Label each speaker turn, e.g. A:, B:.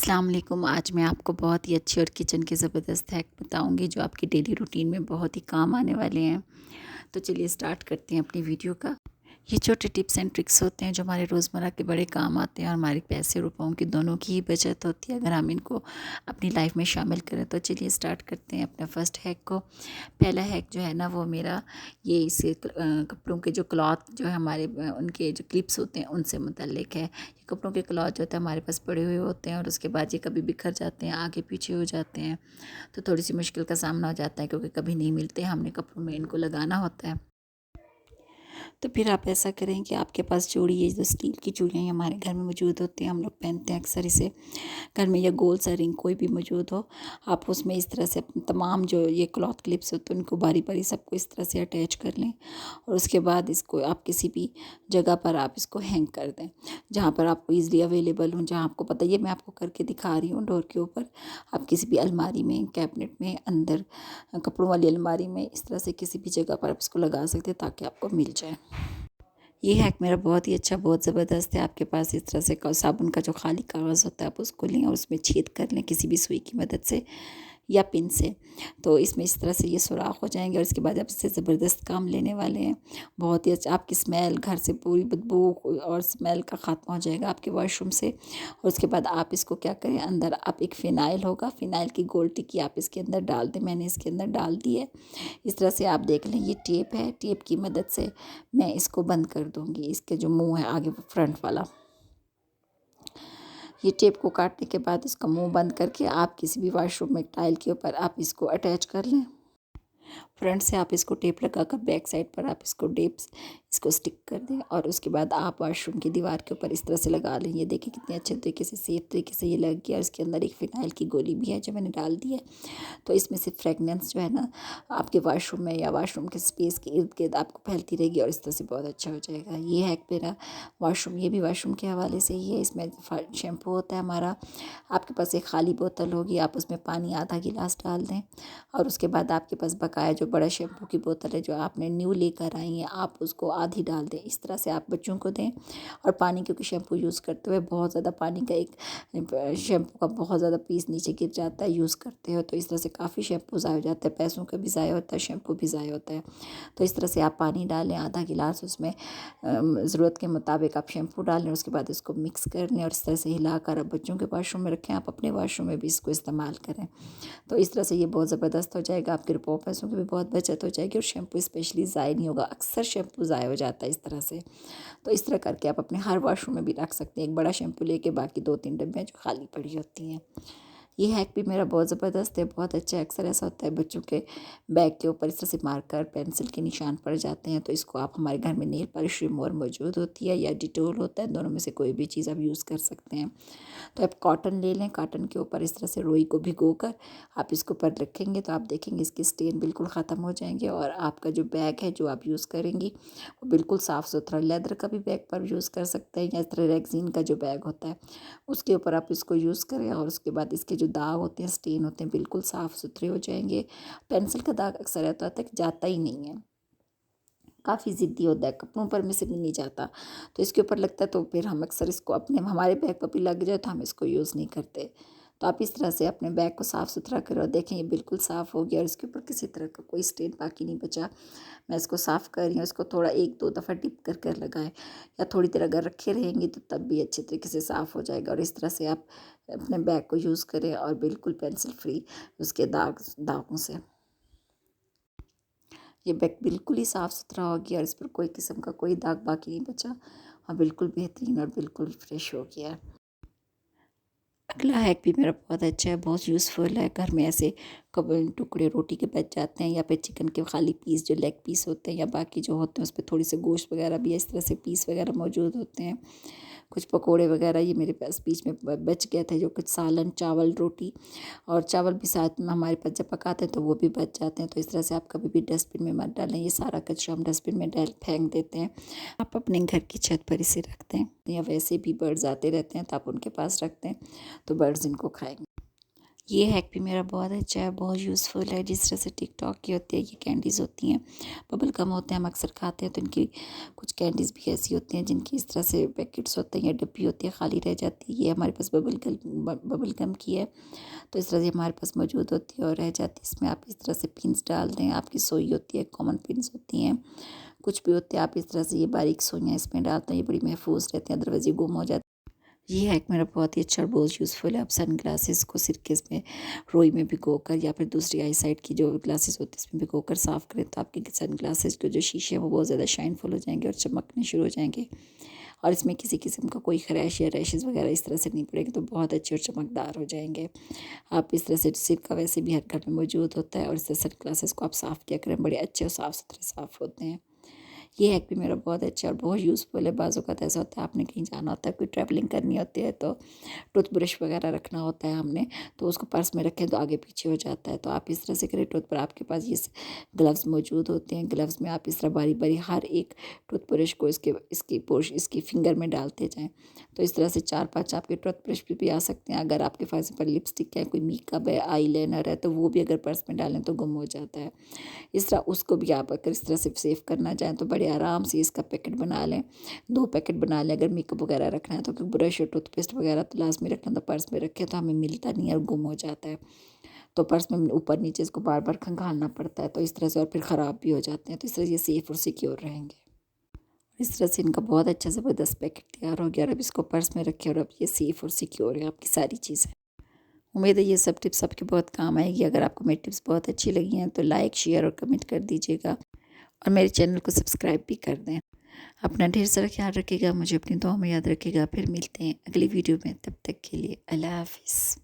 A: अस्सलाम वालेकुम। आज मैं आपको बहुत ही अच्छी और किचन के ज़बरदस्त हैक बताऊंगी जो आपकी डेली रूटीन में बहुत ही काम आने वाले हैं। तो चलिए स्टार्ट करते हैं अपनी वीडियो का। ये छोटे टिप्स एंड ट्रिक्स होते हैं जो हमारे रोज़मर्रा के बड़े काम आते हैं और हमारे पैसे रुपयों की दोनों की ही बचत होती है अगर हम इनको अपनी लाइफ में शामिल करें। तो चलिए स्टार्ट करते हैं अपना फर्स्ट हैक को। पहला हैक जो है ना वो मेरा ये इससे कपड़ों के जो क्लॉथ जो है हमारे उनके जो क्लिप्स होते हैं उनसे मुतल्लिक है। ये कपड़ों के क्लॉथ जो होते हैं हमारे पास पड़े हुए होते हैं और उसके बाद ये कभी बिखर जाते हैं, आगे पीछे हो जाते हैं, तो थोड़ी सी मुश्किल का सामना हो जाता है क्योंकि कभी नहीं मिलते, हमने कपड़ों में इनको लगाना होता है। तो फिर आप ऐसा करें कि आपके पास चूड़ी, ये जो स्टील की चूड़ियाँ हैं हमारे घर में मौजूद होती हैं, हम लोग पहनते हैं अक्सर इसे घर में, या गोल सा रिंग कोई भी मौजूद हो, आप उसमें इस तरह से अपने तमाम जो ये क्लॉथ क्लिप्स होते हैं उनको बारी बारी सबको इस तरह से अटैच कर लें और उसके बाद इसको आप किसी भी जगह पर आप इसको हैंग कर दें जहाँ पर आपको ईज़िली अवेलेबल हो, जहाँ आपको पता, ये मैं आपको करके दिखा रही हूँ डोर के ऊपर। आप किसी भी अलमारी में, कैबिनेट में, अंदर कपड़ों वाली अलमारी में, इस तरह से किसी भी जगह पर आप इसको लगा सकते हैं ताकि आपको मिल जाए। ये हैक मेरा बहुत ही अच्छा, बहुत ज़बरदस्त है। आपके पास इस तरह से साबुन का जो खाली कागज़ होता है आप उसको लें और उसमें छेद कर लें किसी भी सुई की मदद से या पिन से, तो इसमें इस तरह से ये सुराख हो जाएंगे और इसके बाद आप इससे ज़बरदस्त काम लेने वाले हैं। बहुत ही अच्छा, आपकी स्मेल घर से पूरी बदबू और स्मेल का ख़त्म हो जाएगा आपके वॉशरूम से। और उसके बाद आप इसको क्या करें, अंदर आप एक फ़िनाइल होगा, फ़िनाइल की गोल टिक्की आप इसके अंदर डाल दें। मैंने इसके अंदर डाल दी है। इस तरह से आप देख लें, ये टेप है, टेप की मदद से मैं इसको बंद कर दूँगी, इसके जो मुंह है आगे फ्रंट वाला। ये टेप को काटने के बाद इसका मुंह बंद करके आप किसी भी वॉशरूम में टाइल के ऊपर आप इसको अटैच कर लें। फ्रंट से आप इसको टेप लगाकर बैक साइड पर आप इसको इसको स्टिक कर दें और उसके बाद आप वॉशरूम की दीवार के ऊपर इस तरह से लगा लें। ये देखिए कितने अच्छे तरीके से, सेफ तरीके से ये लग गया और इसके अंदर एक फ़िनाइल की गोली भी है जो मैंने डाल दी है। तो इसमें से फ्रेगनेंस जो है ना आपके वॉशरूम में या वॉशरूम के स्पेस के इर्द गिर्द आपको फैलती रहेगी और इस तरह से बहुत अच्छा हो जाएगा। ये हैक मेरा वॉशरूम, ये भी वॉशरूम के हवाले से ही है। इसमें शैम्पू होता है हमारा, आपके पास एक खाली बोतल होगी, आप उसमें पानी आधा गिलास डाल दें और उसके बाद आपके पास बकाया जो बड़ा शैम्पू की बोतल है जो आपने न्यू लेकर आई हैं, आप उसको आधी डाल दें। इस तरह से आप बच्चों को दें। और पानी, क्योंकि शैम्पू यूज़ करते हुए बहुत ज़्यादा पानी का एक शैम्पू का बहुत ज़्यादा पीस नीचे गिर जाता है यूज़ करते हो, तो इस तरह से काफ़ी शैम्पू ज़ाया हो जाता है, पैसों का भी ज़ाया होता है, शैम्पू भी ज़ाया होता है। तो इस तरह से आप पानी डालें आधा गिलास, उसमें ज़रूरत के मुताबिक आप शैम्पू डालें, उसके बाद इसको मिक्स कर लें और इस तरह से हिलाकर आप बच्चों के वॉशरूम में रखें, आप अपने वॉशरूम में भी इसको इस्तेमाल करें। तो इस तरह से ये बहुत ज़बरदस्त हो जाएगा, आपके रुपयों पैसों की भी बहुत बचत हो जाएगी और शैम्पू स्पेशली ज़ाया नहीं होगा। अक्सर शैम्पू ज़ाया हो जाता है इस तरह से। तो इस तरह करके आप अपने हर वॉशरूम में भी रख सकते हैं, एक बड़ा शैम्पू लेके बाकी 2-3 डब्बियाँ जो खाली पड़ी होती हैं। ये हैक भी मेरा बहुत ज़बरदस्त है, बहुत अच्छा है। अक्सर ऐसा होता है बच्चों के बैग के ऊपर इस तरह से मार्कर पेंसिल के निशान पड़ जाते हैं, तो इसको आप, हमारे घर में नेल पॉलिश रिमूवर मौजूद होती है या डिटोल होता है, दोनों में से कोई भी चीज़ आप यूज़ कर सकते हैं। तो आप कॉटन ले लें, कॉटन के ऊपर इस तरह से रुई को भिगो कर आप इसके ऊपर रखेंगे तो आप देखेंगे इसके स्टेन बिल्कुल ख़त्म हो जाएंगे और आपका जो बैग है जो आप यूज़ करेंगी वो बिल्कुल साफ़ सुथरा, लेदर का भी बैग पर यूज़ कर सकते हैं या इस तरह रेक्सीन का जो बैग होता है उसके ऊपर आप इसको यूज़ करें और उसके बाद इसके जो दाग होते हैं, स्टेन होते हैं, बिल्कुल साफ़ सुथरे हो जाएंगे। पेंसिल का दाग अक्सर ऐसा होता है कि जाता ही नहीं है, काफ़ी ज़िद्दी होता है, कपड़ों पर में से भी नहीं जाता, तो इसके ऊपर लगता है तो फिर हम अक्सर इसको अपने, हमारे बैग पर भी लग जाए तो हम इसको यूज़ नहीं करते। तो आप इस तरह से अपने बैग को साफ़ सुथरा करें और देखें ये बिल्कुल साफ़ हो गया और इसके ऊपर किसी तरह का कोई स्टेन बाकी नहीं बचा। मैं इसको साफ़ कर रही हूँ, इसको थोड़ा 1-2 दफ़ा डिप कर कर लगाएं या थोड़ी देर अगर रखे रहेंगी तो तब भी अच्छे तरीके से साफ़ हो जाएगा। और इस तरह से आप अपने बैग को यूज़ करें और बिल्कुल पेंसिल फ्री उसके दागों से। ये बैग बिल्कुल ही साफ़ सुथरा हो गया और इस पर कोई किस्म का कोई दाग बाकी नहीं बचा और बिल्कुल बेहतरीन और बिल्कुल फ्रेश हो गया है। अगला हैक भी मेरा बहुत अच्छा है, बहुत यूज़फुल है। घर में ऐसे कब टुकड़े रोटी के बच जाते हैं या फिर चिकन के खाली पीस, जो लेग पीस होते हैं या बाकी जो होते हैं उस पर थोड़ी सी गोश्त वगैरह भी इस तरह से पीस वगैरह मौजूद होते हैं, कुछ पकोड़े वगैरह, ये मेरे पास बीच में बच गए थे, जो कुछ सालन, चावल, रोटी और चावल भी साथ में हमारे पास जब पकाते हैं तो वो भी बच जाते हैं। तो इस तरह से आप कभी भी डस्टबिन में मत डालें, ये सारा कचरा हम डस्टबिन में डाल फेंक देते हैं। आप अपने घर की छत पर इसे रखते हैं या वैसे भी बर्ड्स आते रहते हैं तो आप उनके पास रखते हैं तो बर्ड्स इनको खाएंगे। ये हैक भी मेरा बहुत अच्छा है, बहुत यूज़फुल है। जिस तरह से टिकटॉक की होती है, ये कैंडीज़ होती हैं, बबल गम होते हैं, हम अक्सर खाते हैं, तो इनकी कुछ कैंडीज़ भी ऐसी होती हैं जिनकी इस तरह से पैकेट्स होते हैं या डब्बी होती है, खाली रह जाती है। ये हमारे पास बबल गम की है, तो इस तरह से हमारे पास मौजूद होती है और रह जाती है। इसमें आप इस तरह से पिन्स डाल दें, आपकी सुई होती है, कॉमन पिन्स होती हैं, कुछ भी होते हैं, आप इस तरह से ये बारीक सुइयाँ इसमें डालते हैं, ये बड़ी महफूज रहती हैं, अदरवाइज़ ये गुम हो जाती है। ये हैक मेरा बहुत ही अच्छा और बहुत यूज़फुल है। आप सन ग्लासेस को सिरके में, रोई में भिगोकर या फिर दूसरी आई साइड की जो ग्लासेस होती है इसमें भिगोकर साफ़ करें, तो आपके सन ग्लासेस के जो शीशे हैं वो बहुत ज़्यादा शाइनफुल हो जाएंगे और चमकने शुरू हो जाएंगे, और इसमें किसी किस्म का कोई क्रैश या रैशेज़ वगैरह इस तरह से नहीं पड़ेंगे, तो बहुत अच्छे और चमकदार हो जाएंगे। आप इस तरह से, सिरका वैसे भी हर घर में मौजूद होता है, और इस तरह सन ग्लासेस को आप साफ़ किया करें, बड़े अच्छे और साफ़ सुथरे साफ़ होते हैं। ये हैक भी मेरा बहुत अच्छा और बहुत यूज़फुल है। बाज़ औक़ात ऐसा होता है, आपने कहीं जाना होता है, कोई ट्रैवलिंग करनी होती है, तो टूथब्रश वगैरह रखना होता है हमने, तो उसको पर्स में रखें तो आगे पीछे हो जाता है, तो आप इस तरह से करें, टूथ पर आपके पास ये ग्लव्स मौजूद होते हैं, ग्लव्स में आप इस तरह बारी बारी हर एक टूथब्रश को इसकी फिंगर में डालते जाएं, तो इस तरह से 4-5 आपके टूथब्रश भी आ सकते हैं। अगर आपके पास पर लिपस्टिक है, कोई मेकअप है, आई लाइनर है, तो वो भी अगर पर्स में डालें तो गुम हो जाता है। इस तरह उसको भी आप अगर इस तरह से सेव करना चाहें तो बड़े आराम से इसका पैकेट बना लें, 2 पैकेट बना लें। अगर मेकअप वगैरह रखना है तो, क्योंकि ब्रश और टूथपेस्ट वगैरह तो लास्ट में रखना, तो पर्स में रखें तो हमें मिलता नहीं है और गुम हो जाता है, तो पर्स में ऊपर नीचे इसको बार बार खंगालना पड़ता है, तो इस तरह से, और फिर ख़राब भी हो जाते हैं, तो इस तरह ये सेफ़ और सिक्योर रहेंगे। इस तरह से इनका बहुत अच्छा ज़बरदस्त पैकेट तैयार हो गया, और अब इसको पर्स में रखें और अब ये सेफ़ और सिक्योर है आपकी सारी चीज़ें। उम्मीद है ये सब टिप्स आपके बहुत काम आएगी। अगर आपको मेरी टिप्स बहुत अच्छी लगी हैं तो लाइक, शेयर और कमेंट कर दीजिएगा, और मेरे चैनल को सब्सक्राइब भी कर दें। अपना ढेर सारा ख्याल रखिएगा, मुझे अपनी दुआ में याद रखिएगा। फिर मिलते हैं अगली वीडियो में, तब तक के लिए अल्लाह हाफ़िज़।